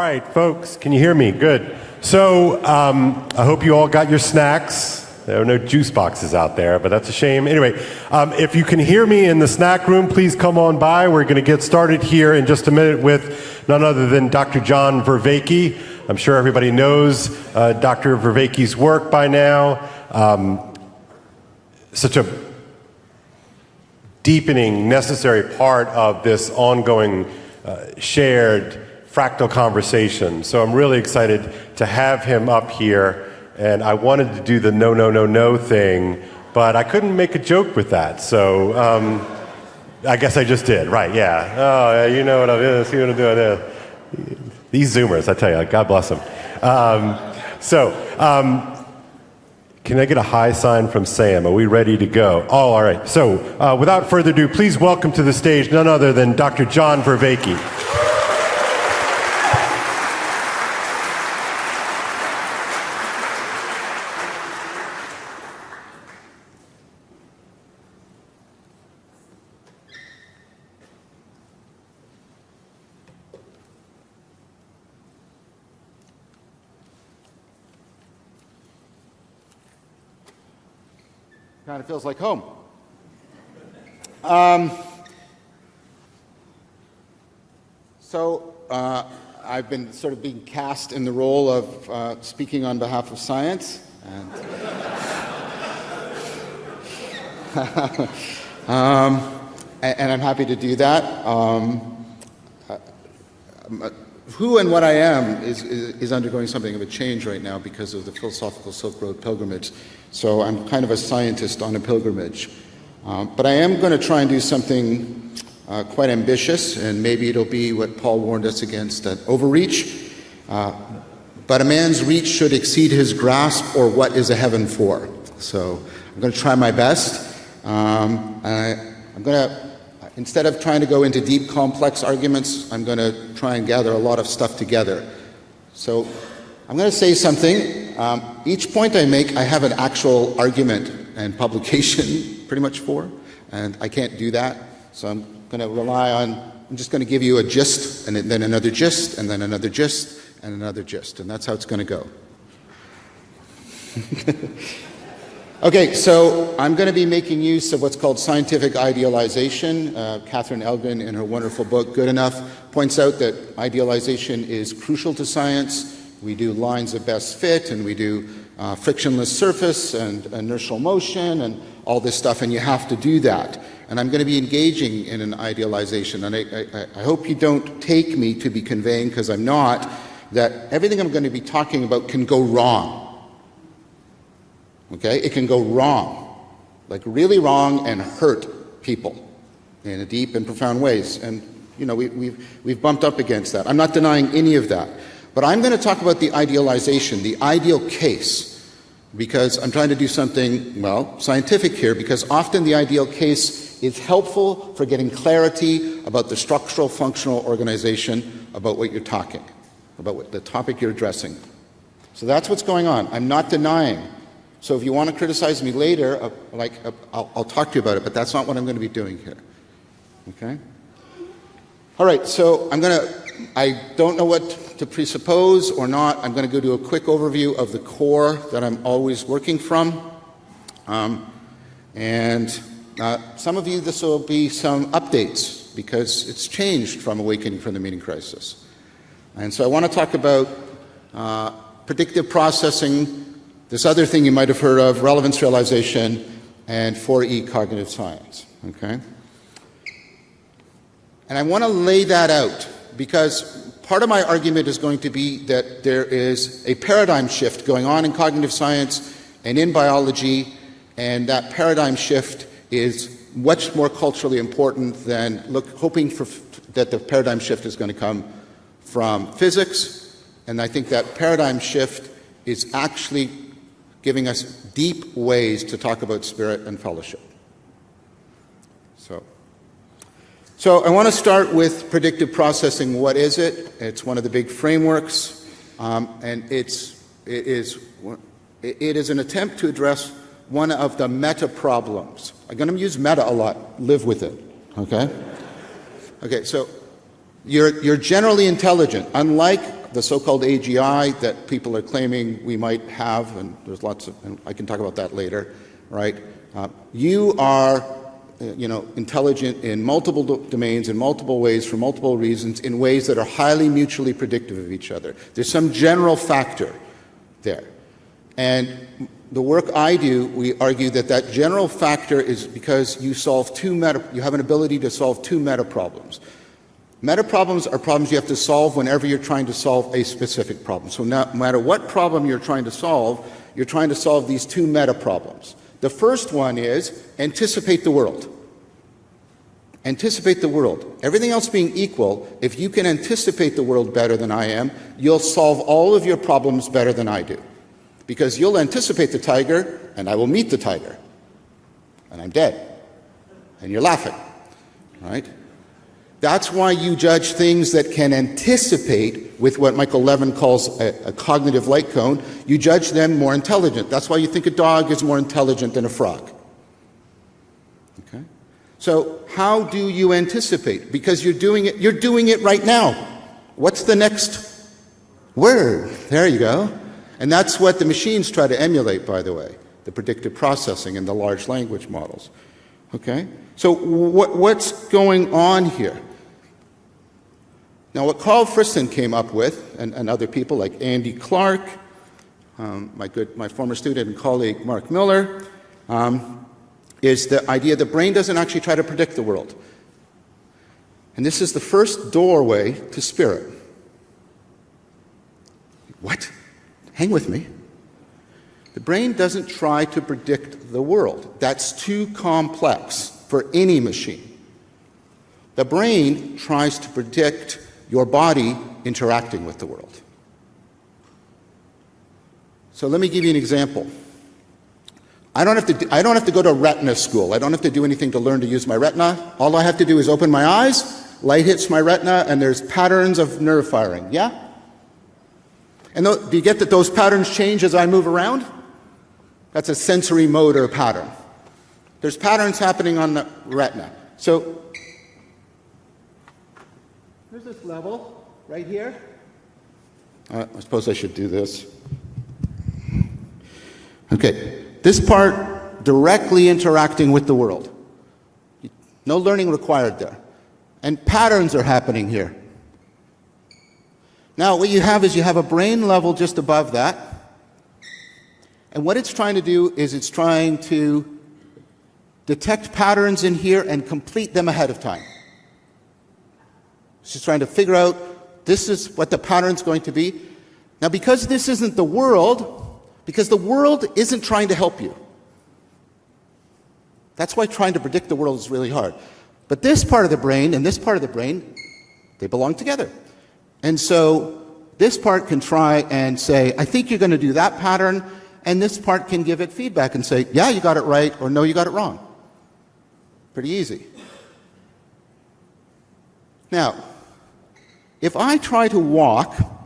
right, folks, can you hear me? Good. So I hope you all got your snacks. There are no juice boxes out there, but that's a shame. Anyway, if you can hear me in the snack room, please come on by. We're going to get started here in just a minute with none other than Dr. John Vervaeke. I'm sure everybody knows Dr. Vervaeke's work by now. Such a deepening, necessary part of this ongoing shared fractal conversation. So I'm really excited to have him up here. And I wanted to do the no, no, no, no thing, but I couldn't make a joke with that. So I guess I just did. Right, yeah. Oh, you know what I'm doing. See what I'm doing. These Zoomers, I tell you, God bless them. Can I get a high sign from Sam? Are we ready to go? Oh, all right. So without further ado, please welcome to the stage none other than Dr. John Vervaeke. Kind of feels like home. I've been sort of being cast in the role of speaking on behalf of science, and and I'm happy to do that. Who and what I am is undergoing something of a change right now because of the philosophical Silk Road pilgrimage. So I'm kind of a scientist on a pilgrimage. But I am going to try and do something quite ambitious, and maybe it'll be what Paul warned us against, that overreach. But a man's reach should exceed his grasp, or what is a heaven for? So I'm going to try my best. I'm going to, instead of trying to go into deep, complex arguments, I'm going to try and gather a lot of stuff together. So I'm going to say something. Each point I make, I have an actual argument and publication pretty much for, and I can't do that. So I'm going to rely on, I'm just going to give you a gist, and then another gist, and then another gist, and another gist, and that's how it's going to go. Okay, so I'm going to be making use of what's called scientific idealization. Catherine Elgin, in her wonderful book, Good Enough, points out that idealization is crucial to science. We do lines of best fit, and we do frictionless surface and inertial motion and all this stuff, and you have to do that. And I'm going to be engaging in an idealization, and I hope you don't take me to be conveying, because I'm not, that everything I'm going to be talking about can go wrong. Okay? It can go wrong, like really wrong, and hurt people in a deep and profound ways. And, you know, we've bumped up against that. I'm not denying any of that. But I'm going to talk about the idealization, the ideal case, because I'm trying to do something, well, scientific here, because often the ideal case is helpful for getting clarity about the structural, functional organization, about what you're talking, about what the topic you're addressing. So that's what's going on. I'm not denying. So if you want to criticize me later, I'll talk to you about it, but that's not what I'm going to be doing here. Okay? All right, so I don't know what to presuppose or not. I'm going to go do a quick overview of the core that I'm always working from. Some of you, this will be some updates, because it's changed from Awakening from the Meaning Crisis. And so I want to talk about predictive processing, this other thing you might have heard of, relevance realization, and 4E cognitive science. Okay? And I want to lay that out, because part of my argument is going to be that there is a paradigm shift going on in cognitive science and in biology, and that paradigm shift is much more culturally important than hoping that the paradigm shift is going to come from physics. And I think that paradigm shift is actually giving us deep ways to talk about spirit and fellowship. So I want to start with predictive processing. What is it? It's one of the big frameworks, and it is an attempt to address one of the meta problems. I'm going to use meta a lot. Live with it. Okay? Okay, so you're generally intelligent. Unlike the so-called AGI that people are claiming we might have, and there's lots of, and I can talk about that later, right? You are, intelligent in multiple domains, in multiple ways, for multiple reasons, in ways that are highly mutually predictive of each other. There's some general factor there. And the work I do, we argue that that general factor is because you have an ability to solve two meta problems. Meta problems are problems you have to solve whenever you're trying to solve a specific problem. So no matter what problem you're trying to solve these two meta problems. The first one is anticipate the world. Anticipate the world. Everything else being equal, if you can anticipate the world better than I am, you'll solve all of your problems better than I do. Because you'll anticipate the tiger, and I will meet the tiger. And I'm dead. And you're laughing. Right? That's why you judge things that can anticipate with what Michael Levin calls a cognitive light cone. You judge them more intelligent. That's why you think a dog is more intelligent than a frog. Okay? So how do you anticipate? Because you're doing it right now. What's the next word? There you go. And that's what the machines try to emulate, by the way, the predictive processing and the large language models. Okay? So what's going on here? Now, what Carl Friston came up with, and other people like Andy Clark, my former student and colleague Mark Miller, is the idea the brain doesn't actually try to predict the world. And this is the first doorway to spirit. What? Hang with me. The brain doesn't try to predict the world. That's too complex for any machine. The brain tries to predict your body interacting with the world. So let me give you an example. I don't have to go to retina school. I don't have to do anything to learn to use my retina. All I have to do is open my eyes, light hits my retina, and there's patterns of nerve firing. Yeah? And do you get that those patterns change as I move around? That's a sensory motor pattern. There's patterns happening on the retina. So there's this level right here. I suppose I should do this. Okay, this part directly interacting with the world. No learning required there. And patterns are happening here. Now, what you have is you have a brain level just above that. And what it's trying to do is it's trying to detect patterns in here and complete them ahead of time. It's just trying to figure out this is what the pattern's going to be. Now, because this isn't the world, because the world isn't trying to help you. That's why trying to predict the world is really hard. But this part of the brain and this part of the brain, they belong together. And so this part can try and say, I think you're going to do that pattern, and this part can give it feedback and say, yeah, you got it right, or no, you got it wrong. Pretty easy. Now, if I try to walk a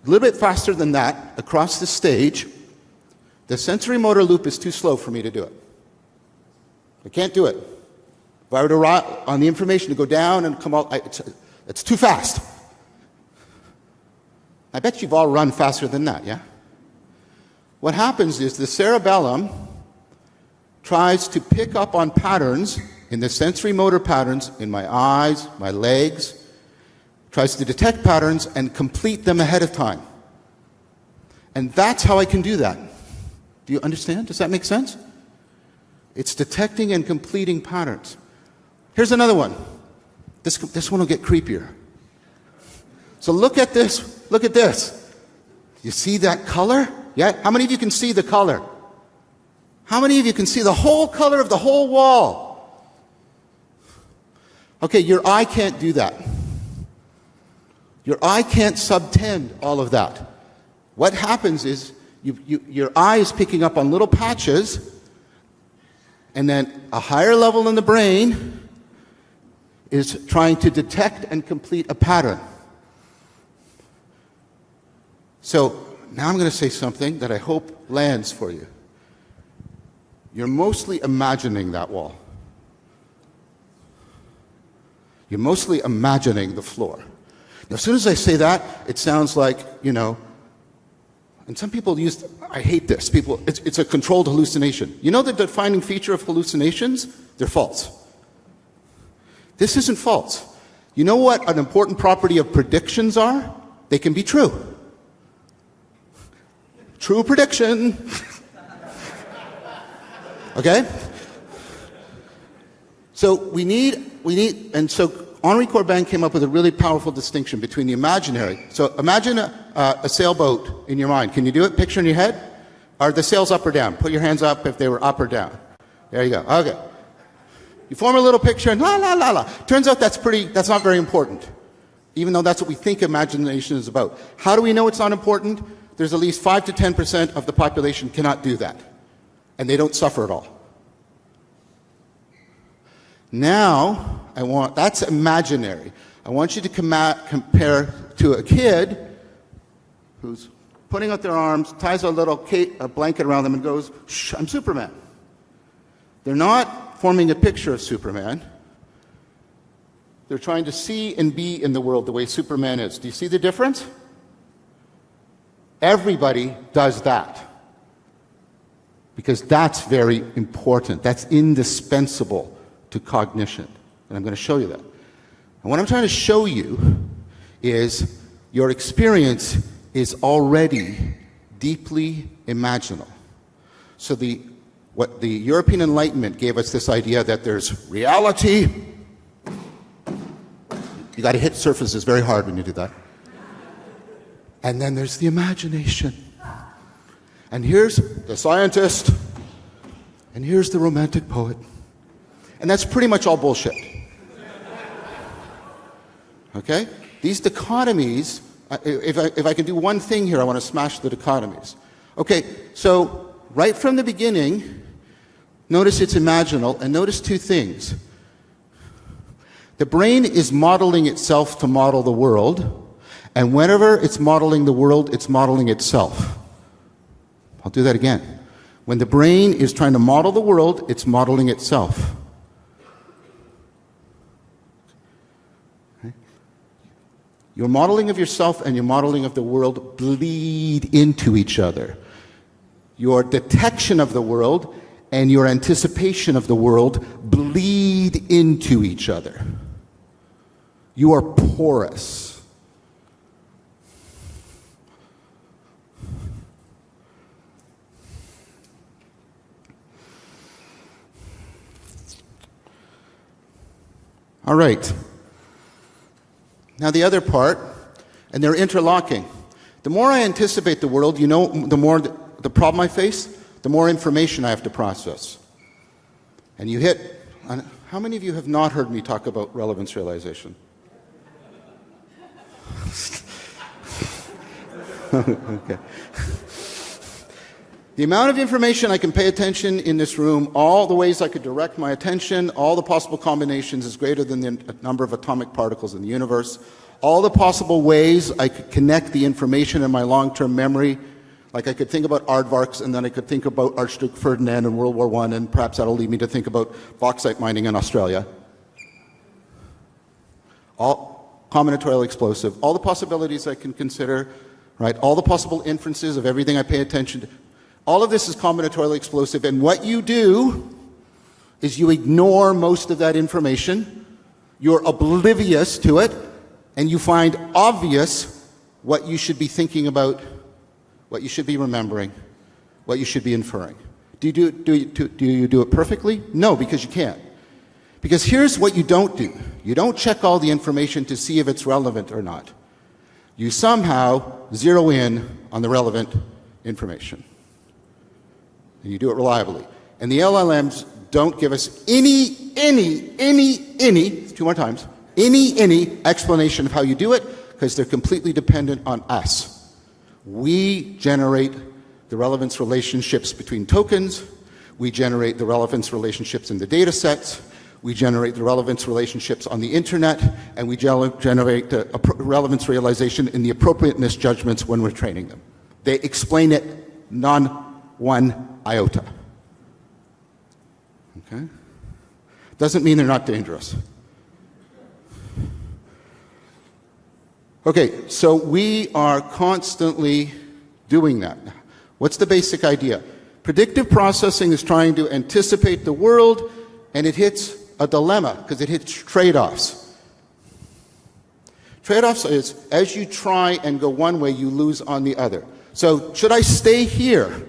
little bit faster than that across the stage, the sensory motor loop is too slow for me to do it. I can't do it. If I were to rely on the information to go down and come out, it's too fast. I bet you've all run faster than that, yeah? What happens is the cerebellum tries to pick up on patterns in the sensory motor patterns in my eyes, my legs, tries to detect patterns and complete them ahead of time. And that's how I can do that. Do you understand? Does that make sense? It's detecting and completing patterns. Here's another one. This one will get creepier. So look at this. Look at this. You see that color? Yeah? How many of you can see the color? How many of you can see the whole color of the whole wall? Okay, your eye can't do that. Your eye can't subtend all of that. What happens is your eye is picking up on little patches, and then a higher level in the brain is trying to detect and complete a pattern. So now I'm going to say something that I hope lands for you. You're mostly imagining that wall. You're mostly imagining the floor. Now, as soon as I say that, it sounds like, and some people I hate this, it's a controlled hallucination. You know the defining feature of hallucinations? They're false. This isn't false. You know what an important property of predictions are? They can be true. True prediction. Okay? So and so Henri Corbin came up with a really powerful distinction between the imaginary. So imagine a sailboat in your mind. Can you do it? Picture in your head. Are the sails up or down? Put your hands up if they were up or down. There you go. Okay. You form a little picture and la, la, la, la. Turns out that's not very important, even though that's what we think imagination is about. How do we know it's not important? There's at least 5 to 10% of the population cannot do that, and they don't suffer at all. Now, that's imaginary. I want you to compare to a kid who's putting out their arms, ties a blanket around them and goes, "Shh, I'm Superman." They're not forming a picture of Superman. They're trying to see and be in the world the way Superman is. Do you see the difference? Everybody does that. Because that's very important. That's indispensable to cognition. And I'm going to show you that. And what I'm trying to show you is your experience is already deeply imaginal. So what the European Enlightenment gave us this idea that there's reality. You got to hit surfaces very hard when you do that. And then there's the imagination. And here's the scientist. And here's the romantic poet. And that's pretty much all bullshit. Okay? These dichotomies, if I can do one thing here, I want to smash the dichotomies. Okay, so right from the beginning, notice it's imaginal, and notice two things. The brain is modeling itself to model the world, and whenever it's modeling the world, it's modeling itself. I'll do that again. When the brain is trying to model the world, it's modeling itself. Okay? Your modeling of yourself and your modeling of the world bleed into each other. Your detection of the world and your anticipation of the world bleed into each other. You are porous. All right. Now the other part, and they're interlocking. The more I anticipate the world, the more the problem I face, the more information I have to process. And how many of you have not heard me talk about relevance realization? Okay. The amount of information I can pay attention in this room, all the ways I could direct my attention, all the possible combinations is greater than the number of atomic particles in the universe. All the possible ways I could connect the information in my long-term memory, like I could think about aardvarks, and then I could think about Archduke Ferdinand and World War I, and perhaps that'll lead me to think about bauxite mining in Australia. All combinatorial explosive. All the possibilities I can consider, right? All the possible inferences of everything I pay attention to. All of this is combinatorially explosive, and what you do is you ignore most of that information, you're oblivious to it, and you find obvious what you should be thinking about, what you should be remembering, what you should be inferring. Do you do it perfectly? No, because you can't. Because here's what you don't do. You don't check all the information to see if it's relevant or not. You somehow zero in on the relevant information. And you do it reliably. And the LLMs don't give us any, two more times, any explanation of how you do it, because they're completely dependent on us. We generate the relevance relationships between tokens, we generate the relevance relationships in the data sets, we generate the relevance relationships on the internet, and we generate the relevance realization in the appropriateness judgments when we're training them. They explain it one iota. Okay? Doesn't mean they're not dangerous. Okay, so we are constantly doing that. What's the basic idea? Predictive processing is trying to anticipate the world, and it hits a dilemma because it hits trade-offs. Trade-offs is as you try and go one way, you lose on the other. So should I stay here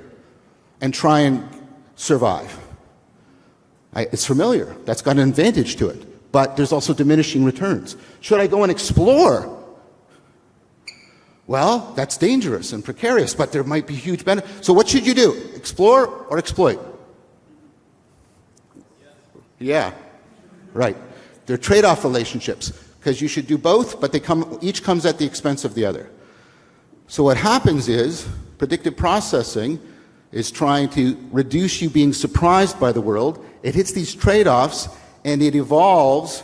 and try and survive? It's familiar. That's got an advantage to it. But there's also diminishing returns. Should I go and explore? Well, that's dangerous and precarious, but there might be huge benefits. So what should you do? Explore or exploit? Yeah, right. They're trade-off relationships because you should do both, but each comes at the expense of the other. So what happens is predictive processing is trying to reduce you being surprised by the world. It hits these trade-offs, and it evolves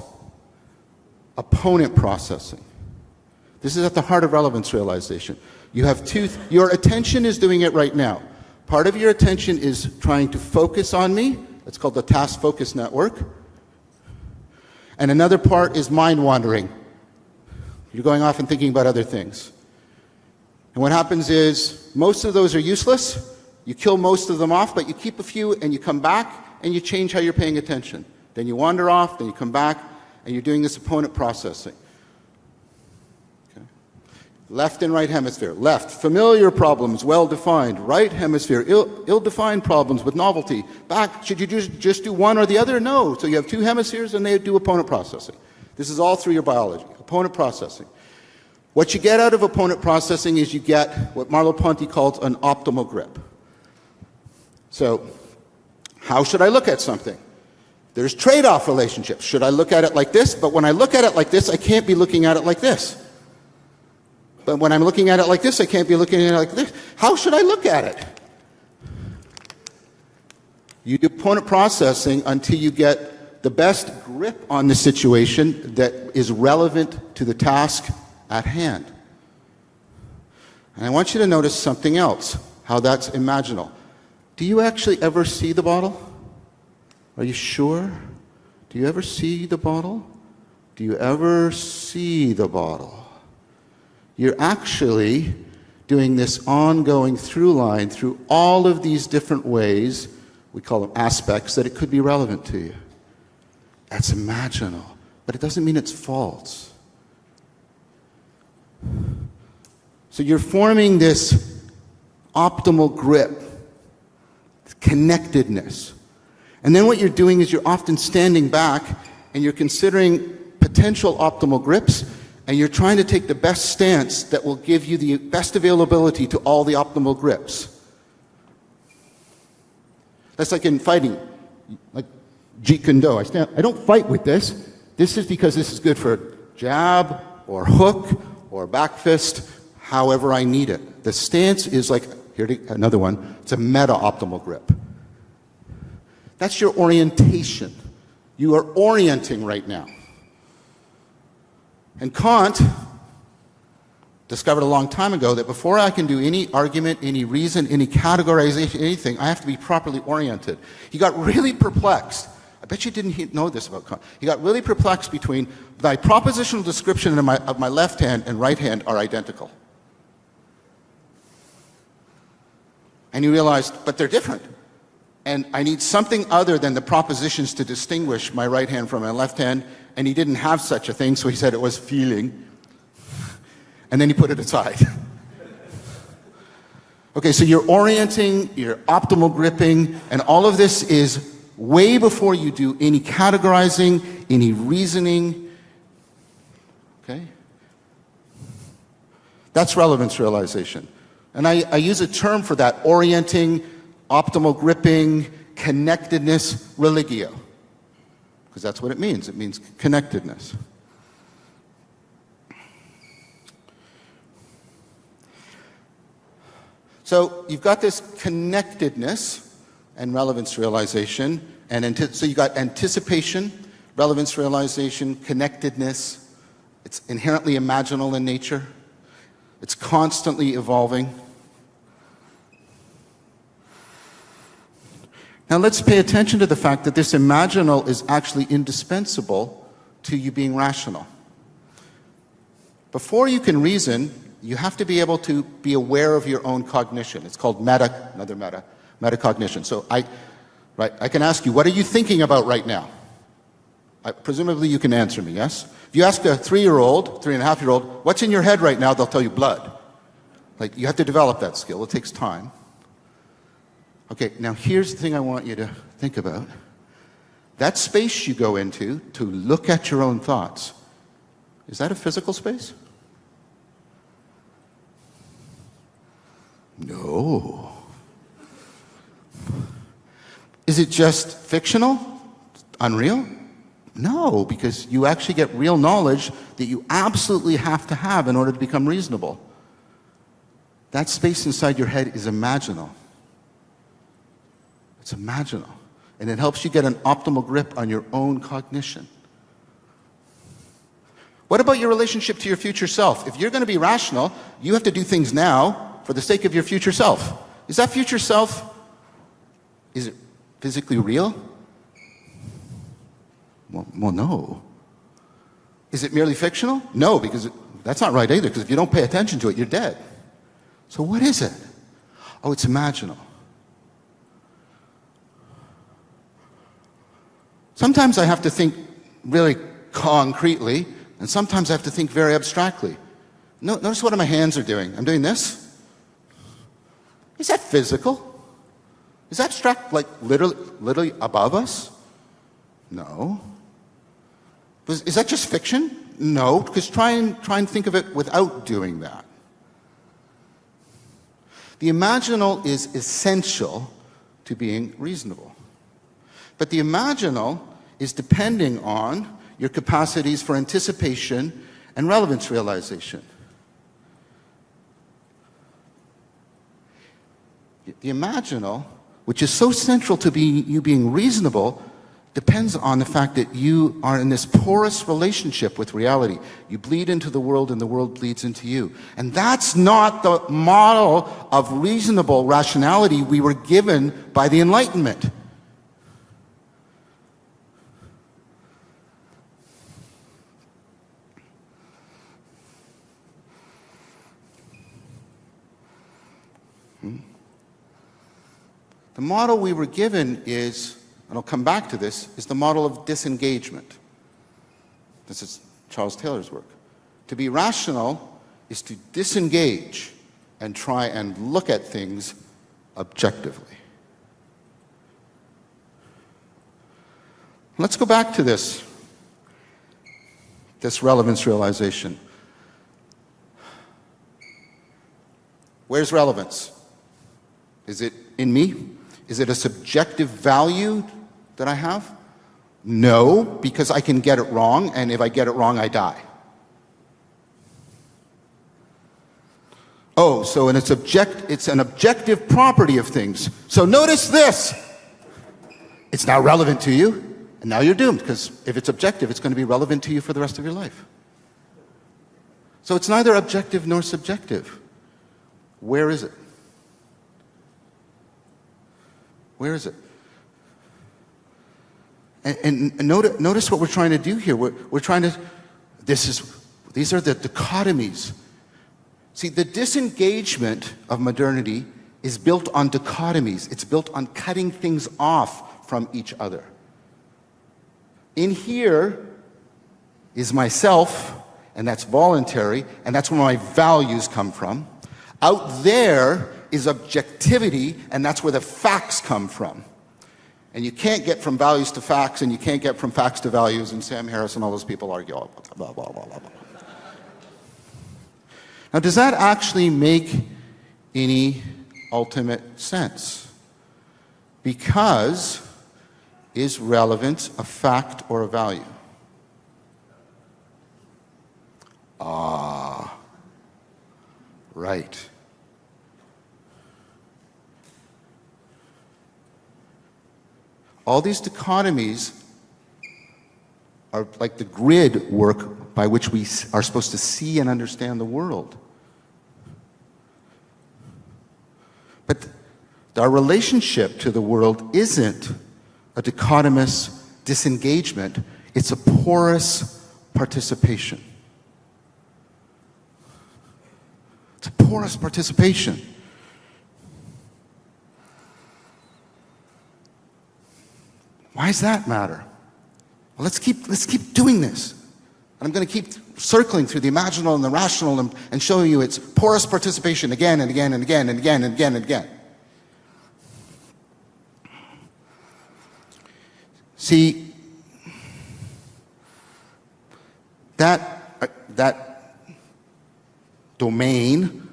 opponent processing. This is at the heart of relevance realization. You have your attention is doing it right now. Part of your attention is trying to focus on me. It's called the task focus network. And another part is mind wandering. You're going off and thinking about other things. And what happens is most of those are useless. You kill most of them off, but you keep a few and you come back and you change how you're paying attention. Then you wander off, then you come back, and you're doing this opponent processing. Okay. Left and right hemisphere. Left, familiar problems, well-defined. Right hemisphere, ill-defined problems with novelty. Back, should you just do one or the other? No. So you have two hemispheres and they do opponent processing. This is all through your biology. Opponent processing. What you get out of opponent processing is you get what Merleau-Ponty calls an optimal grip. So, how should I look at something? There's trade-off relationships. Should I look at it like this? But when I look at it like this, I can't be looking at it like this. But when I'm looking at it like this, I can't be looking at it like this. How should I look at it? You do opponent processing until you get the best grip on the situation that is relevant to the task at hand. And I want you to notice something else, how that's imaginal. Do you actually ever see the bottle? Are you sure? Do you ever see the bottle? Do you ever see the bottle? You're actually doing this ongoing through line through all of these different ways, we call them aspects, that it could be relevant to you. That's imaginal, but it doesn't mean it's false. So you're forming this optimal grip, connectedness. And then what you're doing is you're often standing back and you're considering potential optimal grips, and you're trying to take the best stance that will give you the best availability to all the optimal grips. That's like in fighting, like Jeet Kune Do. I don't fight with this. This is because this is good for jab or hook or back fist, however I need it. The stance is like, another one, it's a meta-optimal grip. That's your orientation. You are orienting right now. And Kant discovered a long time ago that before I can do any argument, any reason, any categorization, anything, I have to be properly oriented. He got really perplexed. I bet you didn't know this about Kant. He got really perplexed between my propositional description of my left hand and right hand are identical. And he realized, but they're different. And I need something other than the propositions to distinguish my right hand from my left hand. And he didn't have such a thing, so he said it was feeling. And then he put it aside. Okay, so you're orienting, you're optimal gripping, and all of this is way before you do any categorizing, any reasoning. Okay? That's relevance realization. And I use a term for that, orienting, optimal gripping, connectedness, religio. Because that's what it means. It means connectedness. So you've got this connectedness and relevance realization. So you got anticipation, relevance realization, connectedness. It's inherently imaginal in nature. It's constantly evolving. Now let's pay attention to the fact that this imaginal is actually indispensable to you being rational. Before you can reason, you have to be able to be aware of your own cognition. It's called metacognition. So I can ask you, what are you thinking about right now? Presumably you can answer me, yes? If you ask a 3-year-old, 3.5-year-old, what's in your head right now, they'll tell you blood. Like, you have to develop that skill. It takes time. Okay, now here's the thing I want you to think about. That space you go into to look at your own thoughts, is that a physical space? No. Is it just fictional? Unreal? No, because you actually get real knowledge that you absolutely have to have in order to become reasonable. That space inside your head is imaginal. It's imaginal. And it helps you get an optimal grip on your own cognition. What about your relationship to your future self? If you're going to be rational, you have to do things now for the sake of your future self. Is that future self, is it physically real? Well, no. Is it merely fictional? No, because that's not right either, because if you don't pay attention to it, you're dead. So what is it? Oh, it's imaginal. Sometimes I have to think really concretely, and sometimes I have to think very abstractly. Notice what my hands are doing. I'm doing this. Is that physical? Is abstract, like literally above us? No. Is that just fiction? No, because try and think of it without doing that. The imaginal is essential to being reasonable. But the imaginal is depending on your capacities for anticipation and relevance realization. The imaginal, which is so central to you being reasonable, depends on the fact that you are in this porous relationship with reality. You bleed into the world and the world bleeds into you. And that's not the model of reasonable rationality we were given by the Enlightenment. The model we were given is, and I'll come back to this, is the model of disengagement. This is Charles Taylor's work. To be rational is to disengage and try and look at things objectively. Let's go back to this relevance realization. Where's relevance? Is it in me? Is it a subjective value that I have? No, because I can get it wrong, and if I get it wrong, I die. Oh, so it's an objective property of things. So notice this. It's now relevant to you, and now you're doomed, because if it's objective, it's going to be relevant to you for the rest of your life. So it's neither objective nor subjective. Where is it? Where is it? And notice what we're trying to do here. We're trying to, these are the dichotomies. See, the disengagement of modernity is built on dichotomies. It's built on cutting things off from each other. In here is myself, and that's voluntary, and that's where my values come from. Out there is objectivity, and that's where the facts come from. And you can't get from values to facts, and you can't get from facts to values, and Sam Harris and all those people argue, blah, blah, blah, blah, blah. Now, does that actually make any ultimate sense? Because is relevance a fact or a value? Ah, right. All these dichotomies are like the grid work by which we are supposed to see and understand the world. But our relationship to the world isn't a dichotomous disengagement, it's a porous participation. It's a porous participation. Why does that matter? Well, let's keep doing this. And I'm going to keep circling through the imaginal and the rational and showing you its porous participation again and again and again and again and again and again. See, that domain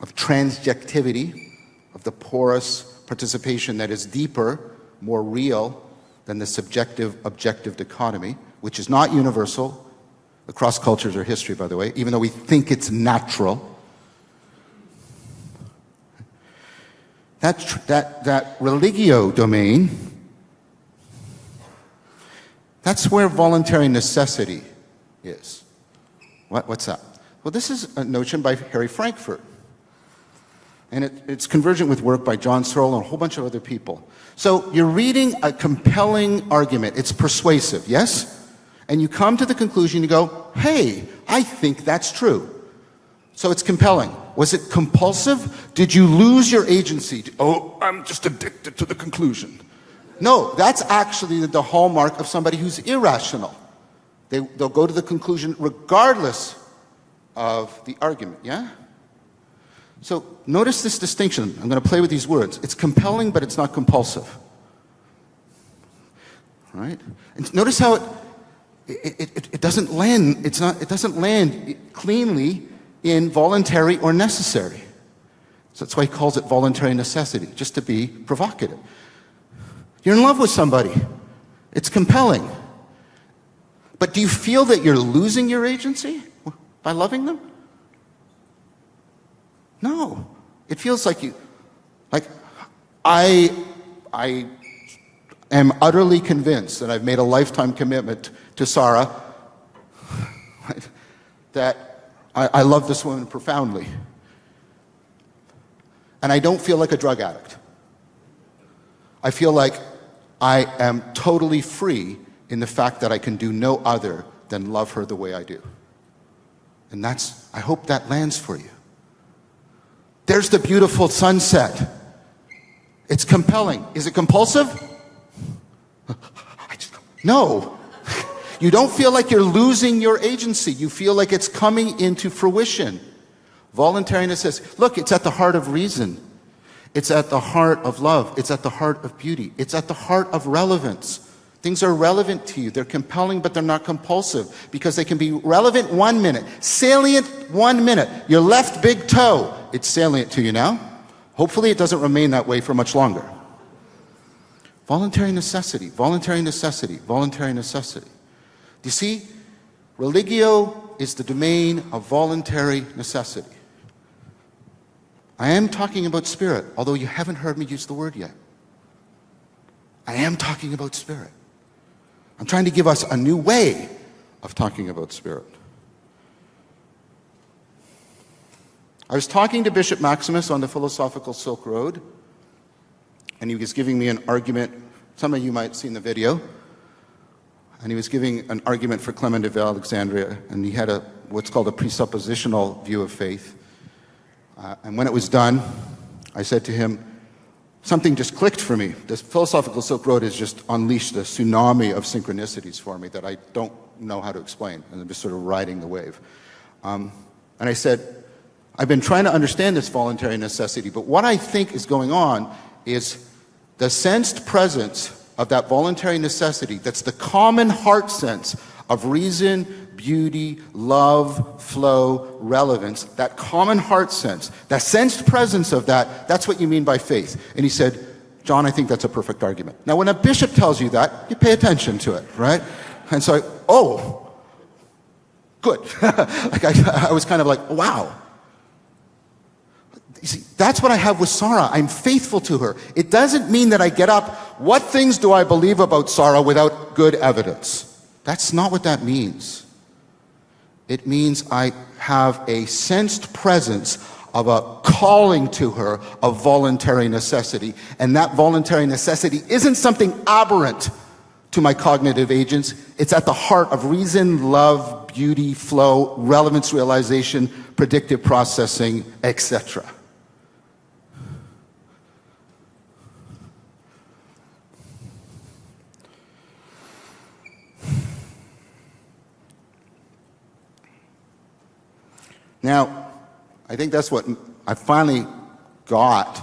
of transjectivity, of the porous participation that is deeper, more real than the subjective-objective dichotomy, which is not universal across cultures or history, by the way, even though we think it's natural. That religio domain, that's where voluntary necessity is. What's that? Well, this is a notion by Harry Frankfurt. And it's convergent with work by John Searle and a whole bunch of other people. So you're reading a compelling argument. It's persuasive, yes? And you come to the conclusion, you go, hey, I think that's true. So it's compelling. Was it compulsive? Did you lose your agency? Oh, I'm just addicted to the conclusion. No, that's actually the hallmark of somebody who's irrational. They'll go to the conclusion regardless of the argument, yeah? So notice this distinction. I'm going to play with these words. It's compelling, but it's not compulsive. Right? And notice how it doesn't land. It doesn't land cleanly in voluntary or necessary. So that's why he calls it voluntary necessity, just to be provocative. You're in love with somebody. It's compelling. But do you feel that you're losing your agency by loving them? No. It feels like I am utterly convinced, and I've made a lifetime commitment to Sarah, that I love this woman profoundly. And I don't feel like a drug addict. I feel like I am totally free in the fact that I can do no other than love her the way I do. And I hope that lands for you. There's the beautiful sunset. It's compelling. Is it compulsive? No. You don't feel like you're losing your agency. You feel like it's coming into fruition. Voluntariness says, look, it's at the heart of reason. It's at the heart of love. It's at the heart of beauty. It's at the heart of relevance. Things are relevant to you. They're compelling, but they're not compulsive because they can be relevant 1 minute, salient 1 minute. Your left big toe, it's salient to you now. Hopefully it doesn't remain that way for much longer. Voluntary necessity, voluntary necessity, voluntary necessity. Do you see? Religio is the domain of voluntary necessity. I am talking about spirit, although you haven't heard me use the word yet. I am talking about spirit. I'm trying to give us a new way of talking about spirit. I was talking to Bishop Maximus on the Philosophical Silk Road, and he was giving me an argument. Some of you might have seen the video. And he was giving an argument for Clement of Alexandria, and he had what's called a presuppositional view of faith. And when it was done, I said to him, something just clicked for me. This Philosophical Silk Road has just unleashed a tsunami of synchronicities for me that I don't know how to explain, and I'm just sort of riding the wave. And I said, I've been trying to understand this voluntary necessity, but what I think is going on is the sensed presence of that voluntary necessity, that's the common heart sense of reason, beauty, love, flow, relevance, that common heart sense, that sensed presence of that, that's what you mean by faith. And he said, John, I think that's a perfect argument. Now, when a bishop tells you that, you pay attention to it, right? And so, good. I was kind of like, wow. You see, that's what I have with Sarah. I'm faithful to her. It doesn't mean that I get up, what things do I believe about Sarah without good evidence? That's not what that means. It means I have a sensed presence of a calling to her of voluntary necessity. And that voluntary necessity isn't something aberrant to my cognitive agents. It's at the heart of reason, love, beauty, flow, relevance realization, predictive processing, etc. Now, I think that's what I finally got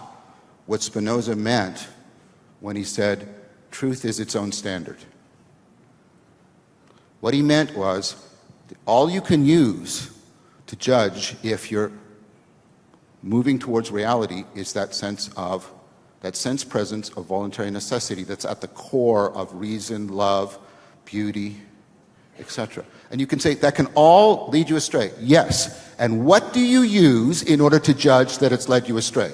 what Spinoza meant when he said, truth is its own standard. What he meant was, all you can use to judge if you're moving towards reality is that sense presence of voluntary necessity that's at the core of reason, love, beauty, etc. And you can say that can all lead you astray. Yes. And what do you use in order to judge that it's led you astray?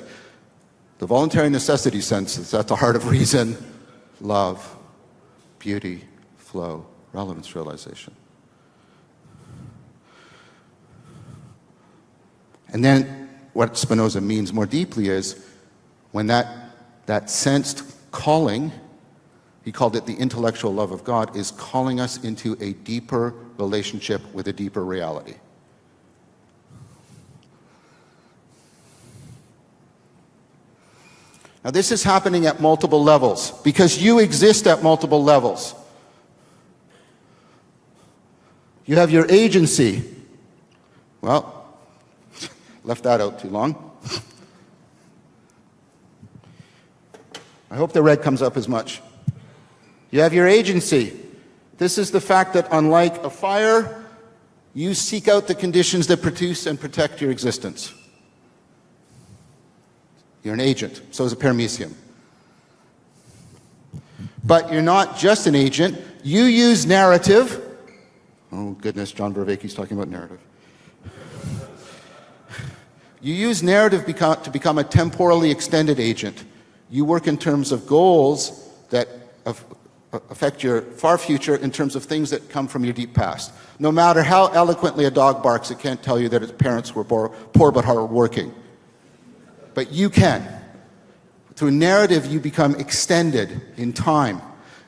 The voluntary necessity sense is at the heart of reason, love, beauty, flow, relevance realization. And then what Spinoza means more deeply is when that sensed calling, he called it the intellectual love of God, is calling us into a deeper relationship with a deeper reality. Now this is happening at multiple levels because you exist at multiple levels. You have your agency. Well, left that out too long. I hope the red comes up as much. You have your agency. This is the fact that unlike a fire, you seek out the conditions that produce and protect your existence. You're an agent. So is a paramecium. But you're not just an agent. You use narrative. Oh, goodness, John Vervaeke talking about narrative. You use narrative to become a temporally extended agent. You work in terms of goals that affect your far future in terms of things that come from your deep past. No matter how eloquently a dog barks, it can't tell you that its parents were poor but hard-working. But you can. Through narrative, you become extended in time.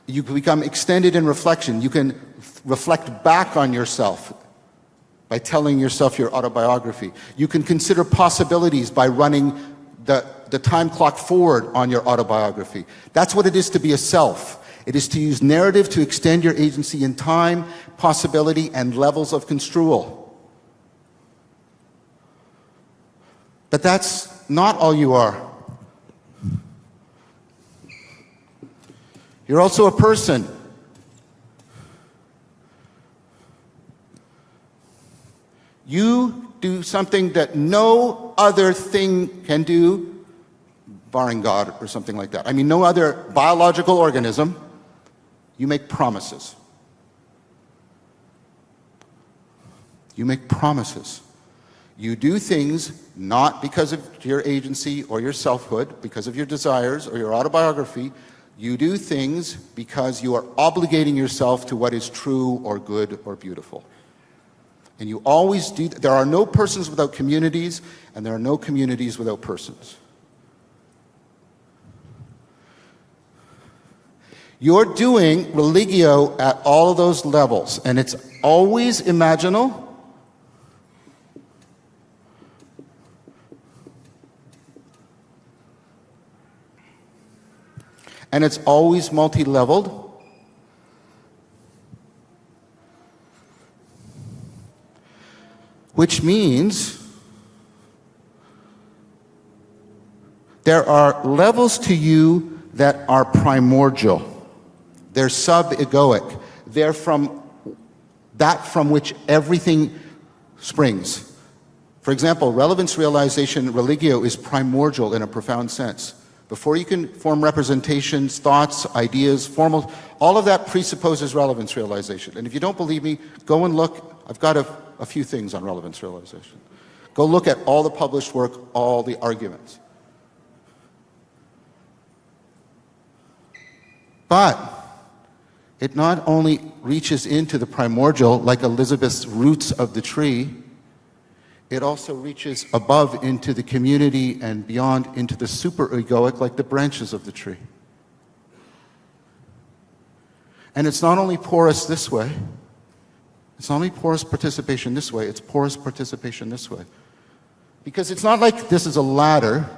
You become extended in reflection. You can reflect back on yourself by telling yourself your autobiography. You can consider possibilities by running the time clock forward on your autobiography. That's what it is to be a self. It is to use narrative to extend your agency in time, possibility, and levels of construal. But that's not all you are. You're also a person. You do something that no other thing can do, barring God or something like that. I mean, no other biological organism. You make promises. You make promises. You do things not because of your agency or your selfhood, because of your desires or your autobiography. You do things because you are obligating yourself to what is true or good or beautiful. And you always do. There are no persons without communities, and there are no communities without persons. You're doing religio at all of those levels, and it's always imaginal. And it's always multi-leveled. Which means there are levels to you that are primordial. They're sub-egoic. They're from which everything springs. For example, relevance realization, religio, is primordial in a profound sense. Before you can form representations, thoughts, ideas, formal, all of that presupposes relevance realization. And if you don't believe me, go and look. I've got a few things on relevance realization. Go look at all the published work, all the arguments. But it not only reaches into the primordial, like Elizabeth's roots of the tree, it also reaches above into the community and beyond into the super-egoic, like the branches of the tree. And it's not only porous this way, it's not only porous participation this way, it's porous participation this way. Because it's not like this is a ladder.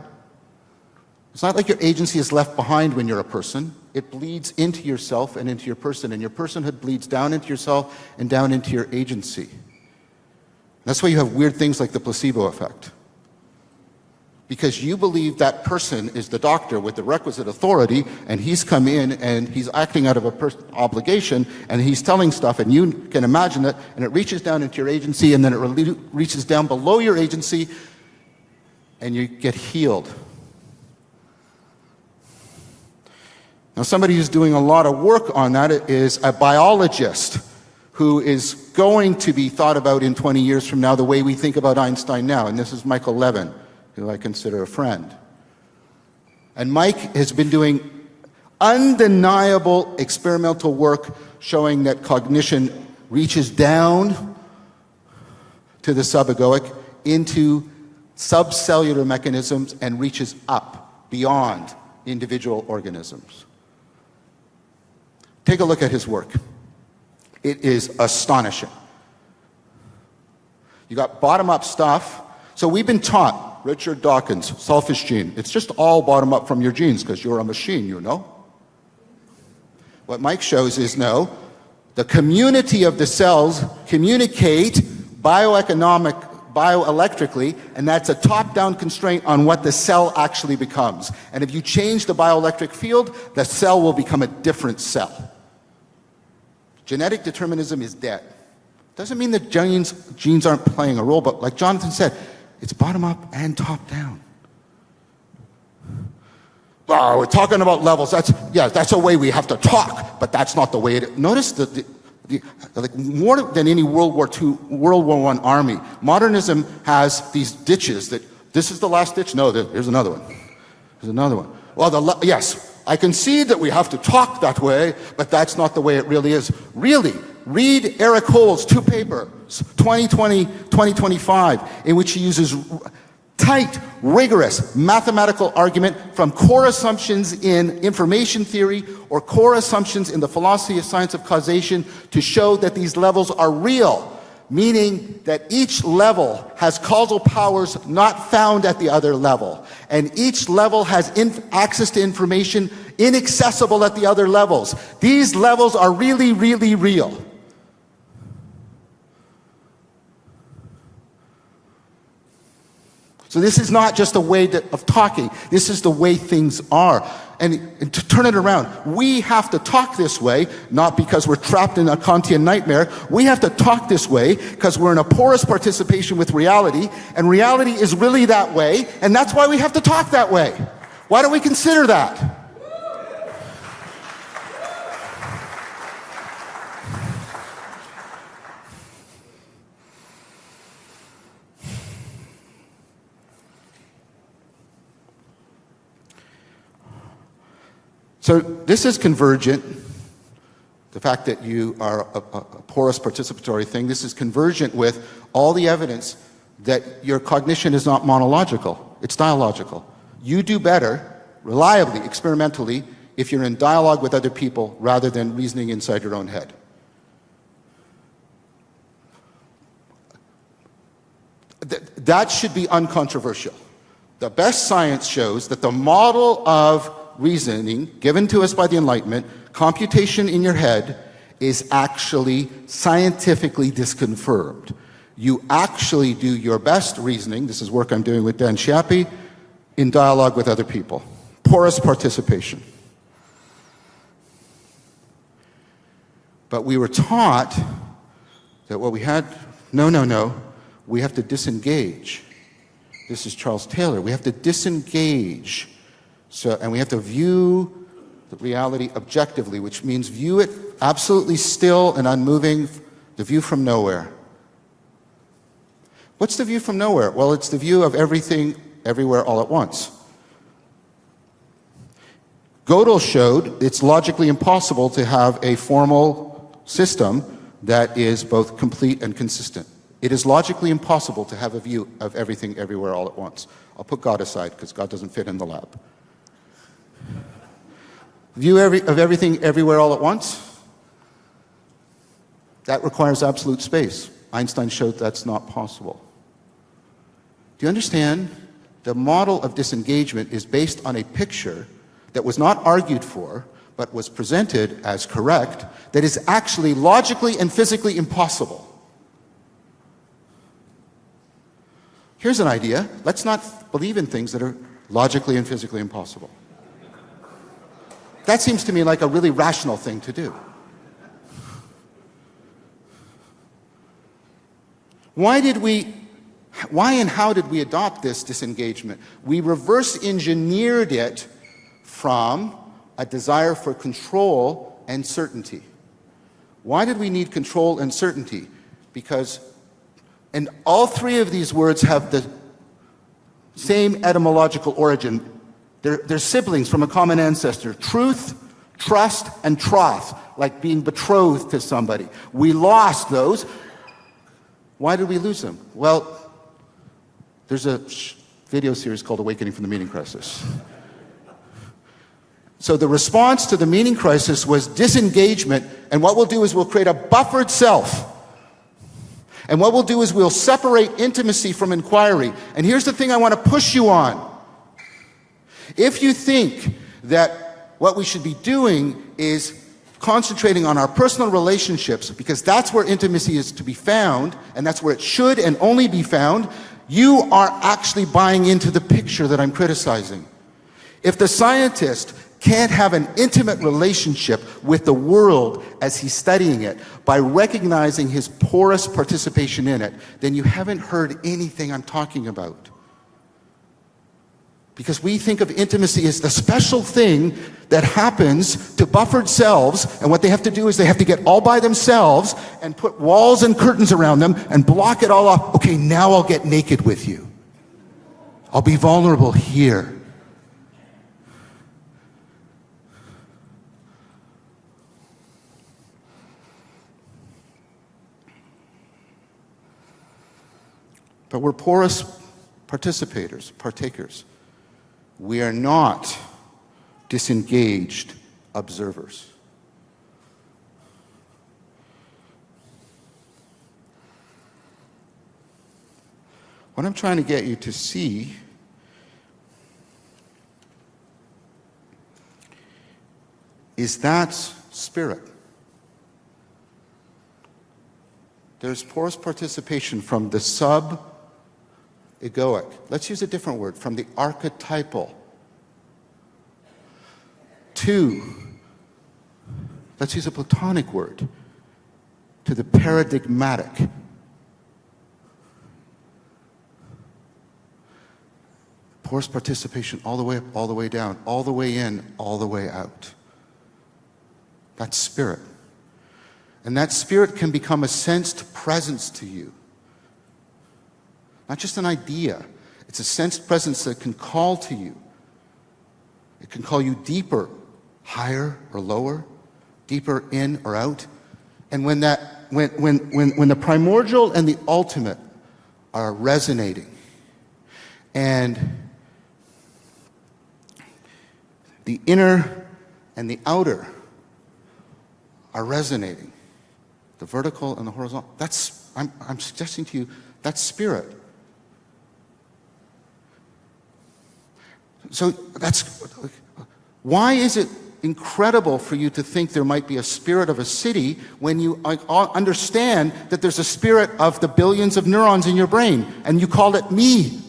It's not like your agency is left behind when you're a person. It bleeds into yourself and into your person, and your personhood bleeds down into yourself and down into your agency. That's why you have weird things like the placebo effect. Because you believe that person is the doctor with the requisite authority, and he's come in and he's acting out of a obligation, and he's telling stuff, and you can imagine it, and it reaches down into your agency, and then it reaches down below your agency, and you get healed. Now, somebody who's doing a lot of work on that is a biologist who is going to be thought about in 20 years from now the way we think about Einstein now, and this is Michael Levin, who I consider a friend. And Mike has been doing undeniable experimental work showing that cognition reaches down to the subegoic into subcellular mechanisms and reaches up beyond individual organisms. Take a look at his work. It is astonishing. You got bottom-up stuff. So we've been taught, Richard Dawkins, selfish gene. It's just all bottom-up from your genes because you're a machine, you know. What Mike shows is no, the community of the cells communicate bioelectrically, and that's a top-down constraint on what the cell actually becomes. And if you change the bioelectric field, the cell will become a different cell. Genetic determinism is dead. Doesn't mean that genes aren't playing a role, but like Jonathan said, it's bottom-up and top-down. Oh, we're talking about levels. That's a way we have to talk, but that's not the way it is. Notice like more than any World War II, World War I army, modernism has these ditches that, this is the last ditch? No, there's another one. There's another one. Well, yes, I concede that we have to talk that way, but that's not the way it really is. Really, read Eric Hole's 2 papers, 2020, 2025, in which he uses tight, rigorous mathematical argument from core assumptions in information theory or core assumptions in the philosophy of science of causation to show that these levels are real, meaning that each level has causal powers not found at the other level. And each level has access to information inaccessible at the other levels. These levels are really, really real. So this is not just a way of talking. This is the way things are. And to turn it around, we have to talk this way, not because we're trapped in a Kantian nightmare. We have to talk this way because we're in a porous participation with reality, and reality is really that way, and that's why we have to talk that way. Why don't we consider that? So this is convergent, the fact that you are a porous participatory thing. This is convergent with all the evidence that your cognition is not monological, it's dialogical. You do better, reliably, experimentally, if you're in dialogue with other people rather than reasoning inside your own head. That should be uncontroversial. The best science shows that the model of reasoning given to us by the Enlightenment, computation in your head, is actually scientifically disconfirmed. You actually do your best reasoning, this is work I'm doing with Dan Chiappi, in dialogue with other people. Porous participation. But we were taught that what we had, no, we have to disengage. This is Charles Taylor. We have to disengage. And we have to view the reality objectively, which means view it absolutely still and unmoving, the view from nowhere. What's the view from nowhere? Well, it's the view of everything, everywhere, all at once. Gödel showed it's logically impossible to have a formal system that is both complete and consistent. It is logically impossible to have a view of everything, everywhere, all at once. I'll put God aside because God doesn't fit in the lab. View of everything, everywhere, all at once? That requires absolute space. Einstein showed that's not possible. Do you understand? The model of disengagement is based on a picture that was not argued for, but was presented as correct, that is actually logically and physically impossible. Here's an idea. Let's not believe in things that are logically and physically impossible. That seems to me like a really rational thing to do. Why and how did we adopt this disengagement? We reverse engineered it from a desire for control and certainty. Why did we need control and certainty? Because, and all three of these words have the same etymological origin. They're siblings from a common ancestor. Truth, trust, and troth, like being betrothed to somebody. We lost those. Why did we lose them? Well, there's a video series called Awakening from the Meaning Crisis. So the response to the meaning crisis was disengagement, and what we'll do is we'll create a buffered self. And what we'll do is we'll separate intimacy from inquiry. And here's the thing I want to push you on. If you think that what we should be doing is concentrating on our personal relationships, because that's where intimacy is to be found, and that's where it should and only be found, you are actually buying into the picture that I'm criticizing. If the scientist can't have an intimate relationship with the world as he's studying it by recognizing his porous participation in it, then you haven't heard anything I'm talking about. Because we think of intimacy as the special thing that happens to buffered selves, and what they have to do is they have to get all by themselves and put walls and curtains around them and block it all off. Okay, now I'll get naked with you. I'll be vulnerable here. But we're porous partakers. We are not disengaged observers. What I'm trying to get you to see is that's spirit. There's porous participation from the sub-egoic. Let's use a different word, from the archetypal to, let's use a Platonic word, to the paradigmatic. Porous participation all the way up, all the way down, all the way in, all the way out. That's spirit. And that spirit can become a sensed presence to you. Not just an idea. It's a sensed presence that can call to you. It can call you deeper, higher or lower, deeper in or out. And when the primordial and the ultimate are resonating, and the inner and the outer are resonating, the vertical and the horizontal, that's, I'm suggesting to you, that's spirit. So why is it incredible for you to think there might be a spirit of a city when you understand that there's a spirit of the billions of neurons in your brain, and you call it me?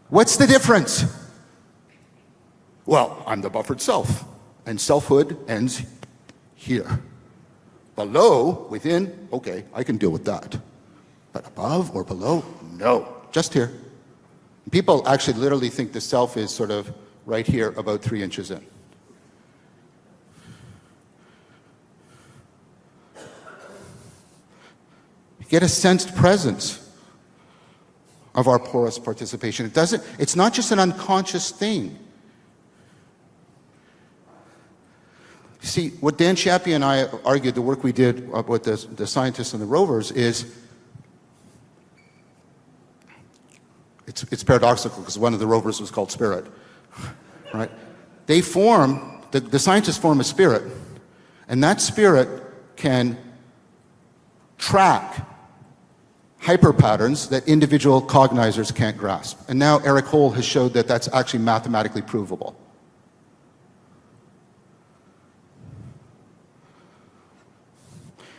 What's the difference? Well, I'm the buffered self, and selfhood ends here. Below, within, okay, I can deal with that. But above or below, no, just here. People actually literally think the self is sort of right here, about 3 inches in. You get a sensed presence of our porous participation. It's not just an unconscious thing. You see, what Dan Shappy and I argued, the work we did with the scientists and the rovers, is it's paradoxical because one of the rovers was called Spirit, right? They form, the scientists form a spirit, and that spirit can track hyperpatterns that individual cognizers can't grasp. And now Eric Hole has showed that that's actually mathematically provable.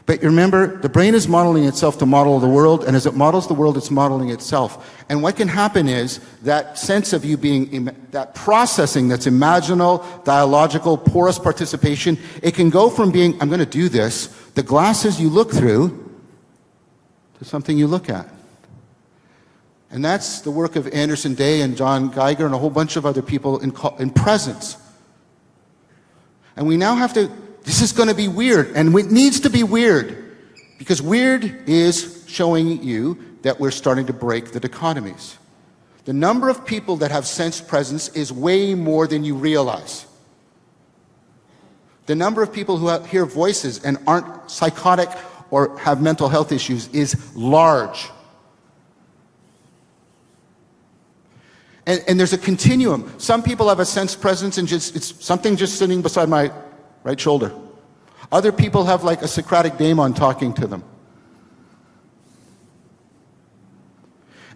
But remember, the brain is modeling itself to model the world, and as it models the world, it's modeling itself. And what can happen is that sense of you being, that processing that's imaginal, dialogical, porous participation, it can go from being, I'm going to do this, the glasses you look through, to something you look at. And that's the work of Anderson Day and John Geiger and a whole bunch of other people in presence. And we now have to, this is going to be weird, and it needs to be weird, because weird is showing you that we're starting to break the dichotomies. The number of people that have sensed presence is way more than you realize. The number of people who hear voices and aren't psychotic or have mental health issues is large. And there's a continuum. Some people have a sensed presence and it's something just sitting beside my right shoulder. Other people have like a Socratic daemon talking to them.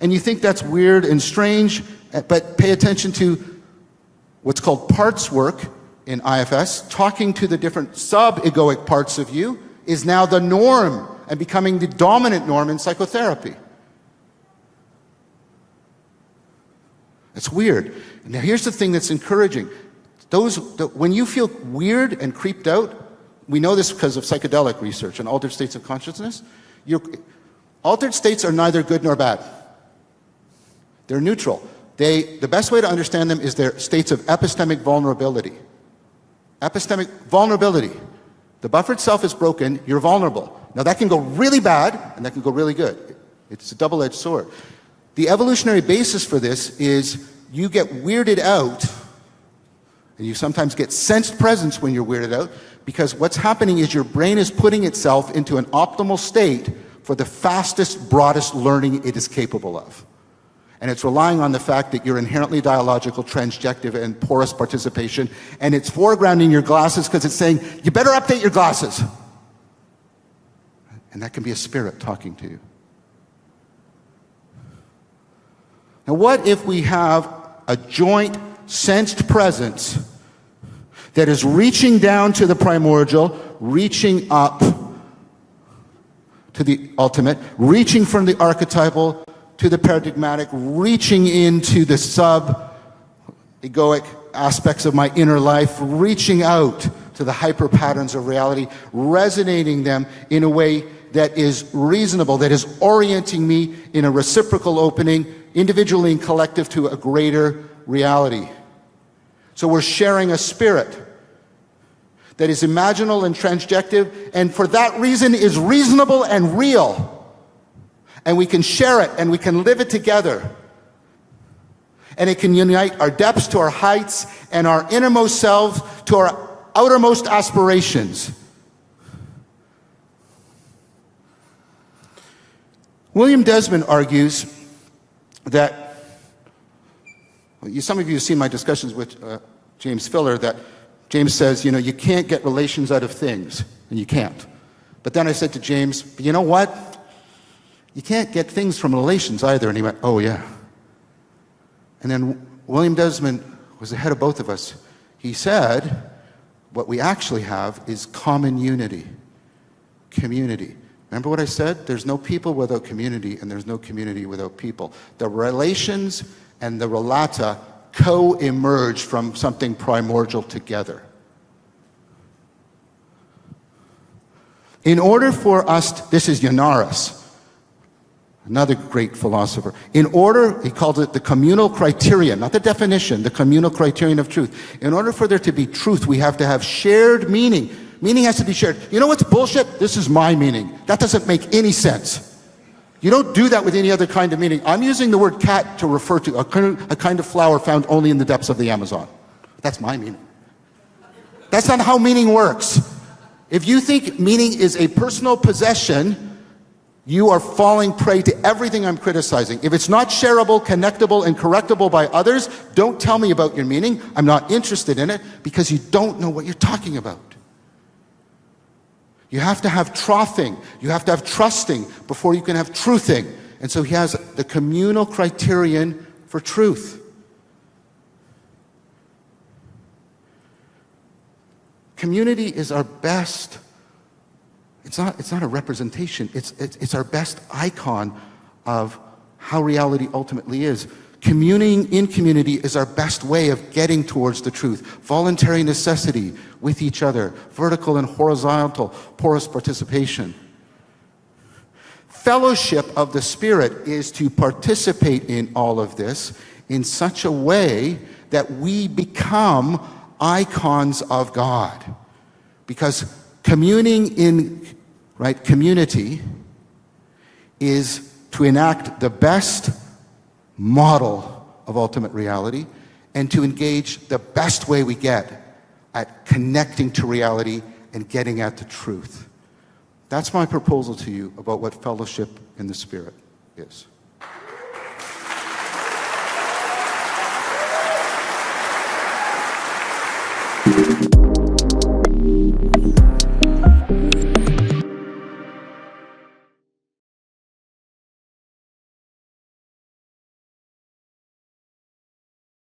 And you think that's weird and strange, but pay attention to what's called parts work in IFS. Talking to the different sub-egoic parts of you is now the norm and becoming the dominant norm in psychotherapy. It's weird. Now here's the thing that's encouraging. When you feel weird and creeped out, we know this because of psychedelic research and altered states of consciousness. Altered states are neither good nor bad. They're neutral. The best way to understand them is their states of epistemic vulnerability. Epistemic vulnerability. The buffered self is broken, you're vulnerable. Now that can go really bad, and that can go really good. It's a double-edged sword. The evolutionary basis for this is you get weirded out, and you sometimes get sensed presence when you're weirded out, because what's happening is your brain is putting itself into an optimal state for the fastest, broadest learning it is capable of. And it's relying on the fact that you're inherently dialogical, transjective, and porous participation, and it's foregrounding your glasses because it's saying, you better update your glasses. And that can be a spirit talking to you. Now what if we have a joint sensed presence that is reaching down to the primordial, reaching up to the ultimate, reaching from the archetypal to the paradigmatic, reaching into the sub-egoic aspects of my inner life, reaching out to the hyper patterns of reality, resonating them in a way that is reasonable, that is orienting me in a reciprocal opening, individually and collective, to a greater reality. So we're sharing a spirit that is imaginal and transjective, and for that reason is reasonable and real. And we can share it, and we can live it together. And it can unite our depths to our heights, and our innermost selves to our outermost aspirations. William Desmond argues that, some of you have seen my discussions with James Filler, that James says, you can't get relations out of things, and you can't. But then I said to James, but you know what? You can't get things from relations either. And he went, oh yeah. And then William Desmond was ahead of both of us. He said, what we actually have is common unity, community. Remember what I said? There's no people without community, and there's no community without people. The relations and the relata co-emerge from something primordial together. In order for us, this is Yanaris, another great philosopher. In order, he called it the communal criterion, not the definition, the communal criterion of truth. In order for there to be truth, we have to have shared meaning. Meaning has to be shared. You know what's bullshit? This is my meaning. That doesn't make any sense. You don't do that with any other kind of meaning. I'm using the word cat to refer to a kind of flower found only in the depths of the Amazon. That's my meaning. That's not how meaning works. If you think meaning is a personal possession, you are falling prey to everything I'm criticizing. If it's not shareable, connectable, and correctable by others, don't tell me about your meaning. I'm not interested in it because you don't know what you're talking about. You have to have trothing. You have to have trusting before you can have truthing. And so he has the communal criterion for truth. Community is our best, it's not a representation, it's our best icon of how reality ultimately is. Communing in community is our best way of getting towards the truth. Voluntary necessity with each other, vertical and horizontal, porous participation. Fellowship of the Spirit is to participate in all of this in such a way that we become icons of God. Because communing in community is to enact the best model of ultimate reality and to engage the best way we get at connecting to reality and getting at the truth. That's my proposal to you about what fellowship in the Spirit is.